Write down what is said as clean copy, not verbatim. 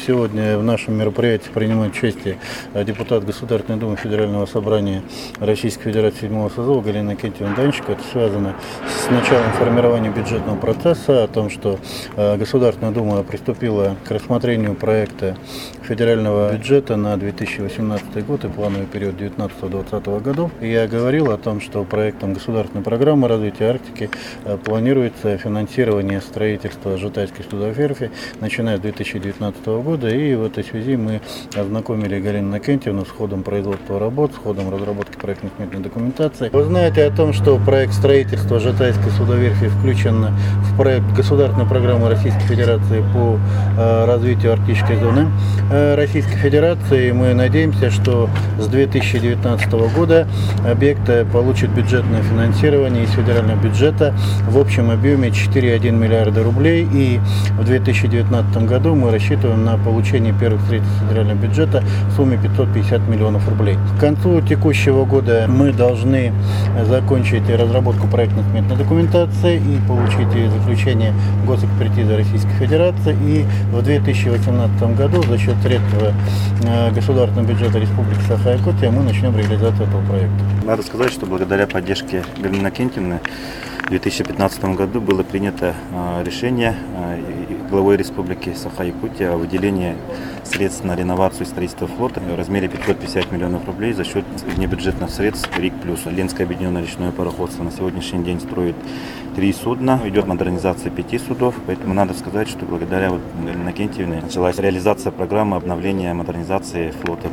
сегодня в нашем мероприятии принимает участие депутат Государственной Думы Федерального собрания Российской Федерации 7-го созыва Галина Иннокентьевна Данченко. Это связано с началом формирования бюджетного процесса, о том, что Государственная Дума приступила к рассмотрению проекта федерального бюджета на 2018 год и плановый период 2019-2020 годов. И я говорил о том, что проектом государственной программы развития Арктики планируется финансирование строительства Житайской судоверфи, начиная с 2019 года. И в этой связи мы ознакомили Галину Иннокентьевну с ходом производства работ, с ходом разработки проектно-сметной документации. Вы знаете о том, что проект строительства Житайской судоверфи включен в проект государственной программы Российской Федерации по развитию арктической зоны Российской Федерации. Мы надеемся, что с 2019 года объект получит бюджетное финансирование из федерального бюджета в общем объеме 4,1 миллиарда рублей. И в 2019 году мы рассчитываем на получение первых средств федерального бюджета в сумме 550 миллионов рублей. К концу текущего года мы должны закончить разработку проектно-сметной документации и получить заключение госэкспертизы Российской Федерации. И в 2018 году за счет средств государственного бюджета Республики Саха-Якутия мы начнем реализацию этого проекта. Надо сказать, что благодаря поддержке Галины Иннокентьевны в 2015 году было принято решение главой Республики Саха-Якутия о выделении средств на реновацию и строительство флота в размере 550 миллионов рублей за счет внебюджетных средств РИК+. Ленинское объединенное речное пароходство на сегодняшний день строит 3 судна, идет модернизация 5 судов, поэтому надо сказать, что благодаря Галине Иннокентьевне началась реализация программы обновления модернизации флота